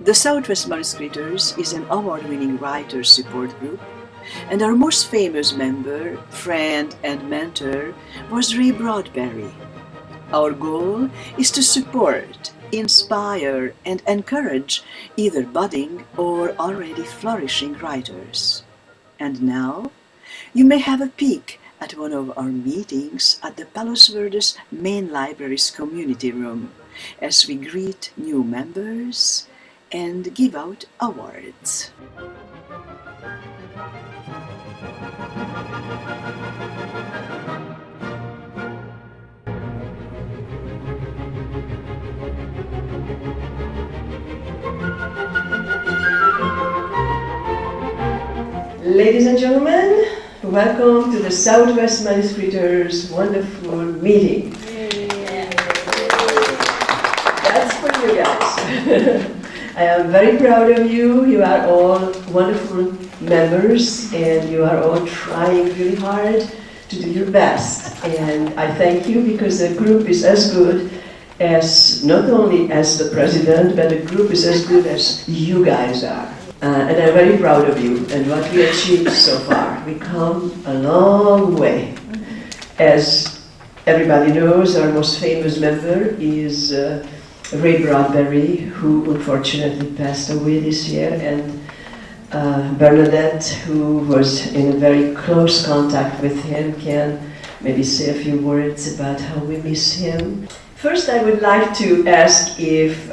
The Southwest Manuscriptors is an award-winning writers support group, and our most famous member, friend, and mentor was Ray Bradbury. Our goal is to support, inspire, and encourage either budding or already flourishing writers. And now, you may have a peek at one of our meetings at the Palos Verdes Main Library's community room as we greet new members and give out awards. Ladies and gentlemen, welcome to the Southwest Manuscriptors' wonderful meeting. That's for you guys. I am very proud of you. You are all wonderful members and you are all trying really hard to do your best. And I thank you because the group is as good as, not only as the president, but the group is as good as you guys are. And I'm very proud of you and what we achieved so far. We come a long way. As everybody knows, our most famous member is Ray Bradbury, who unfortunately passed away this year, and Bernadette, who was in a very close contact with him, can maybe say a few words about how we miss him. First, I would like to ask if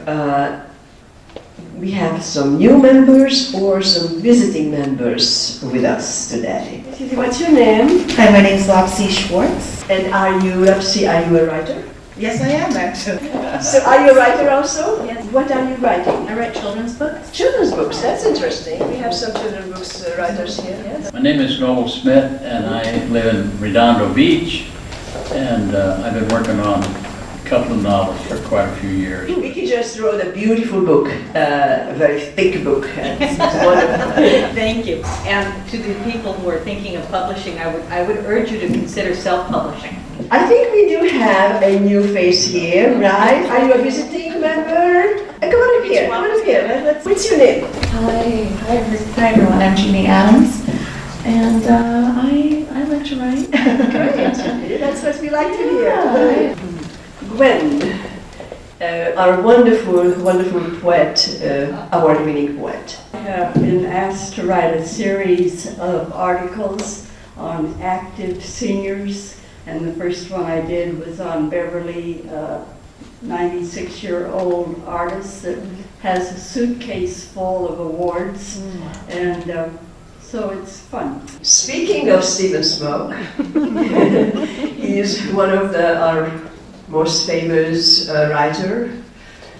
we have some new members or some visiting members with us today. What's your name? Hi, my name is Lopsy Schwartz. And are you a writer? Yes, I am actually. So are you a writer also? Yes. What are you writing? I write children's books. Children's books, that's interesting. We have some children's books writers here. Yes. My name is Noel Smith and I live in Redondo Beach, and I've been working on a couple of novels for quite a few years. Vicky just wrote a beautiful book, a very thick book. It's wonderful. Thank you. And to the people who are thinking of publishing, I would urge you to consider self-publishing. I think we do have a new face here, right? Are you a visiting member? Come on up here, come on up here. What's your name? Hi everyone. I'm Jeannie Adams, and I like to write. Great, that's what we like to hear. Yeah. Gwen, our wonderful poet, award-winning poet. I have been asked to write a series of articles on active seniors, and the first one I did was on Beverly, 96-year-old artist that has a suitcase full of awards, and so it's fun. Speaking of Stephen Smoke, he is one of our most famous writer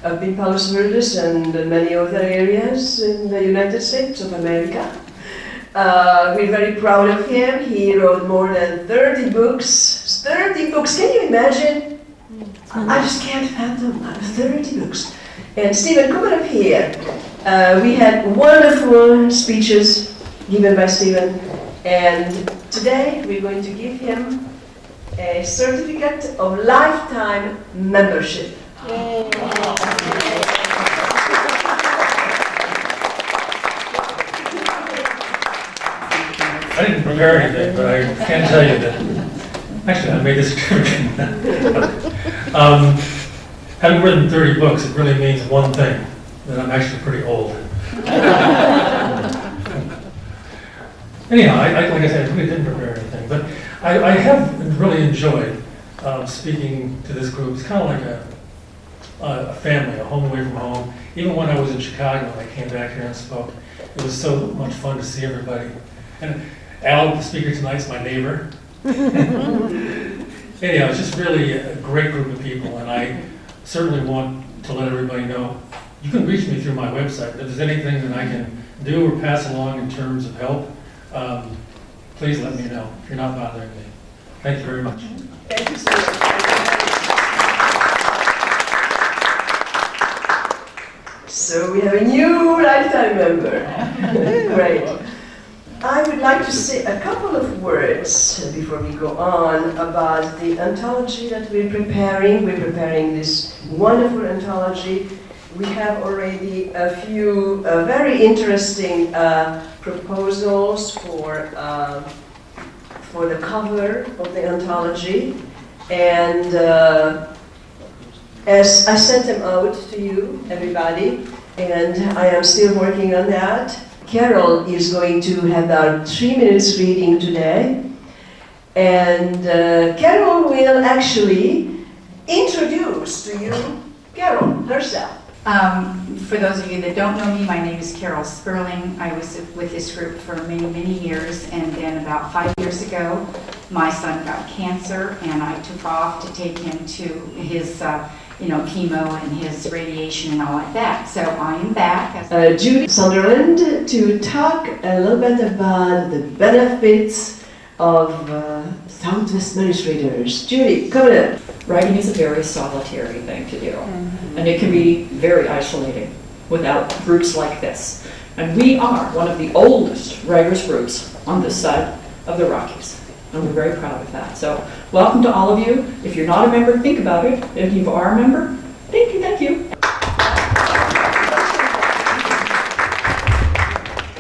up in Palos Verdes and many other areas in the United States of America. We're very proud of him. He wrote more than 30 books. 30 books, can you imagine? I just can't fathom 30 books. And Stephen, come on up here. We had wonderful speeches given by Stephen, and today we're going to give him a certificate of lifetime membership. I didn't prepare anything, but I can tell you that, actually I made this certificate. Having written 30 books, it really means one thing, that I'm actually pretty old. Anyhow, like I said, I really didn't prepare anything, but I have really enjoyed speaking to this group. It's kind of like a family, a home away from home. Even when I was in Chicago, I came back here and spoke. It was so much fun to see everybody. And Al, the speaker tonight, is my neighbor. Anyhow, it's just really a great group of people, and I certainly want to let everybody know you can reach me through my website. If there's anything that I can do or pass along in terms of help, please let me know if you're not bothering me. Thank you very much. Thank you so much. So we have a new lifetime member. Great. I would like to say a couple of words before we go on about the anthology that we're preparing. We're preparing this wonderful anthology we have already a few very interesting proposals for the cover of the anthology, and as I sent them out to you, everybody, and I am still working on that. Carol is going to have our 3 minutes reading today, and Carol will actually introduce to you Carol herself. For those of you that don't know me, my name is Carol Sperling. I was with this group for many, many years, and then about 5 years ago, my son got cancer, and I took off to take him to his chemo and his radiation and all like that. So I am back. Judy Sunderland to talk a little bit about the benefits of Southwest Administrators. Judy, come in. Writing is a very solitary thing to do, and it can be very isolating without groups like this. And we are one of the oldest writers groups on this side of the Rockies, and we're very proud of that. So welcome to all of you. If you're not a member, think about it. If you are a member, thank you, thank you.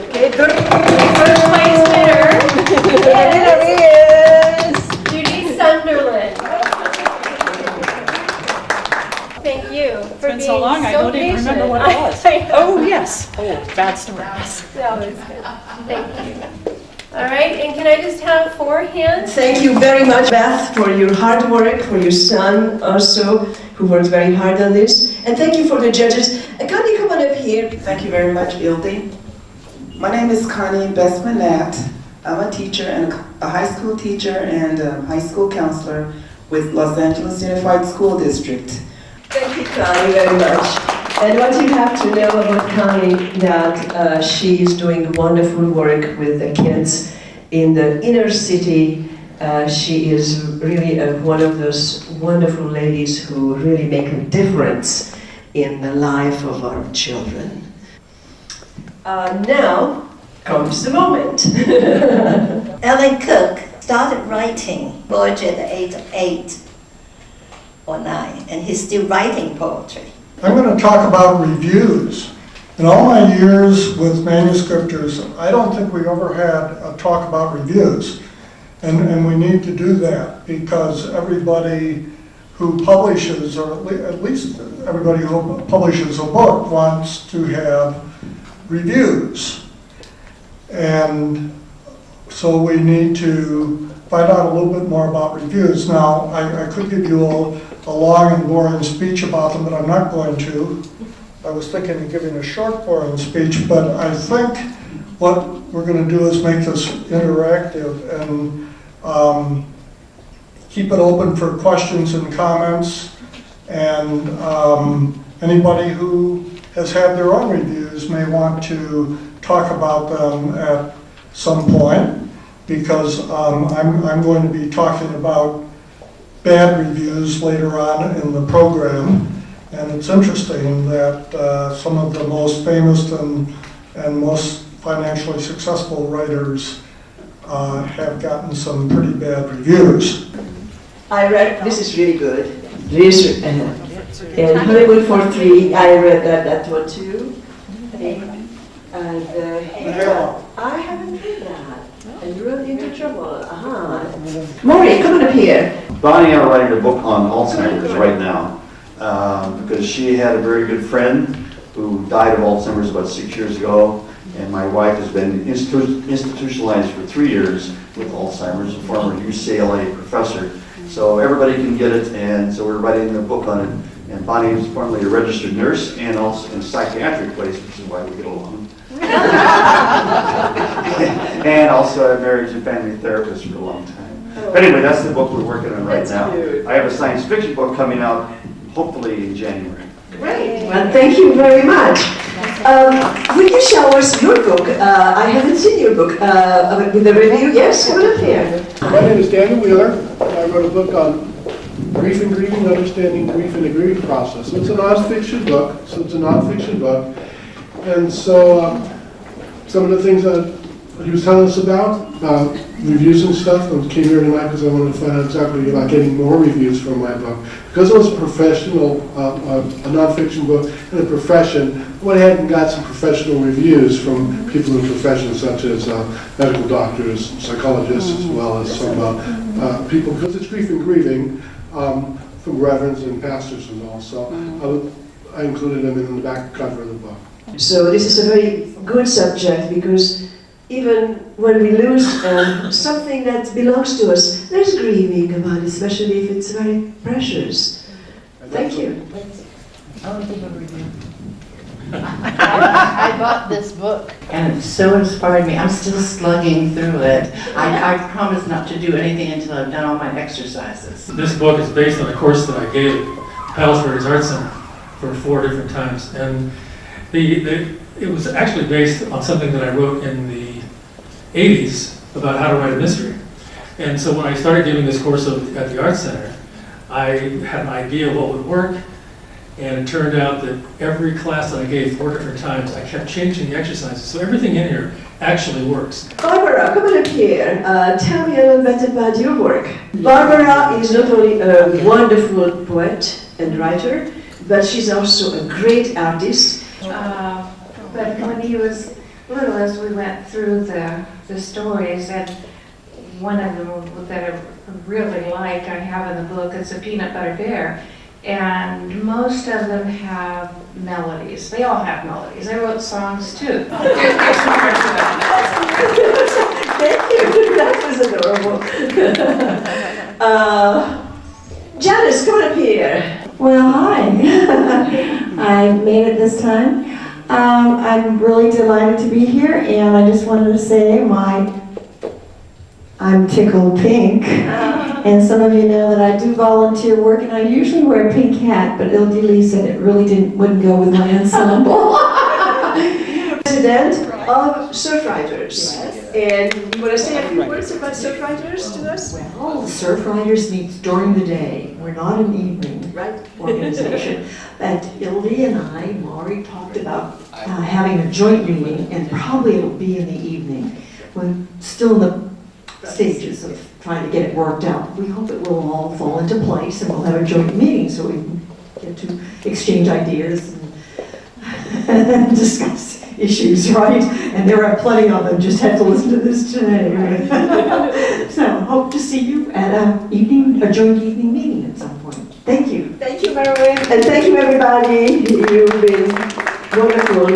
Okay, first place winner. The winner is Judy Sunderland. Thank you for being so long, I don't even remember what it was. Oh, yes. Oh, bad story. That was good. Thank you. All right, and can I just have 4 hands? Thank you very much, Beth, for your hard work, for your son also, who worked very hard on this. And thank you for the judges. Connie, come on up here. Thank you very much, Ildy. My name is Connie Best-Manat. I'm a teacher, and a high school teacher and a high school counselor with Los Angeles Unified School District. Thank you, Connie, very much. And what you have to know about Connie, that she is doing wonderful work with the kids in the inner city. She is really one of those wonderful ladies who really make a difference in the life of our children. Now comes the moment. Ellen Cook started writing poetry at the age of 8 or 9, and he's still writing poetry. I'm going to talk about reviews. In all my years with manuscriptors, I don't think we ever had a talk about reviews. And we need to do that, because everybody who publishes, or at least everybody who publishes a book, wants to have reviews. And so we need to find out a little bit more about reviews. Now, I could give you a long and boring speech about them, but I'm not going to. I was thinking of giving a short, boring speech, but I think what we're going to do is make this interactive and keep it open for questions and comments. And anybody who has had their own reviews may want to talk about them at some point, because I'm going to be talking about bad reviews later on in the program. And it's interesting that some of the most famous and most financially successful writers have gotten some pretty bad reviews. I read, this is really good. This, and Hollywood for 3, I read that one too. And I haven't read that. And you're really into trouble. Maury, come on up here. Bonnie and I are writing a book on Alzheimer's right now, because she had a very good friend who died of Alzheimer's about 6 years ago, and my wife has been institutionalized for 3 years with Alzheimer's, a former UCLA professor. So everybody can get it, and so we're writing a book on it. And Bonnie is formerly a registered nurse and also in a psychiatric place, which is why we get along. And also a marriage and family therapist for a long time. But anyway, that's the book we're working on right now. I have a science fiction book coming out hopefully in January. Great. Well, thank you very much. Will you show us your book? I haven't seen your book. With the review, yes? Come on up here. My name is Daniel Wheeler. I wrote a book on grief and grieving, understanding grief and the grieving process. It's a nonfiction book, And so some of the things that he was telling us about reviews and stuff, and came here tonight because I wanted to find out exactly about getting more reviews for my book. Because it was a professional, a nonfiction book in a profession, I went ahead and got some professional reviews from people in professions such as medical doctors, psychologists, as well as some people, because it's grief and grieving, from reverends and pastors and all. So I included them in the back cover of the book. So this is a very good subject because even when we lose something that belongs to us, there's grieving about it, especially if it's very precious. Thank you. I want to give a review. I bought this book. And it so inspired me. I'm still slugging through it. I promise not to do anything until I've done all my exercises. This book is based on a course that I gave at Palos Art Center for 4 different times. And it was actually based on something that I wrote in the 80s about how to write a mystery. And so when I started giving this course at the Art Center, I had an idea of what would work, and it turned out that every class that I gave 4 different times, I kept changing the exercises. So everything in here actually works. Barbara, come on up here. Tell me a little bit about your work. Barbara is not only a wonderful poet and writer, but she's also a great artist. But when he was little, as we went through the stories, and one of them that I really like, I have in the book, it's a Peanut Butter Bear. And most of them have melodies. They all have melodies. I wrote songs too. Thank you. That was adorable. Janice, come up here. Well, hi. I made it this time. I'm really delighted to be here, and I just wanted to say I'm tickled pink. And some of you know that I do volunteer work, and I usually wear a pink hat, but Ildy said it really wouldn't go with my ensemble. President of Surfriders. And you want to say a few words about Surfriders to us? Well, the Surfriders meets during the day. We're not an evening organization. But Ildy and I, Maury, talked about having a joint meeting, and probably it'll be in the evening. We're still in the stages of trying to get it worked out. We hope it will all fall into place, and we'll have a joint meeting so we can get to exchange ideas and discuss issues, right? And there are plenty of them, just had to listen to this today. So hope to see you at a joint evening meeting at some point. Thank you. Thank you, Marilyn. And thank you, everybody. You've been wonderful.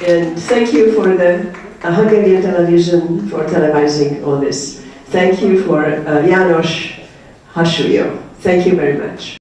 And thank you for the Hungarian television for televising all this. Thank you for János Hasúlyó. Thank you very much.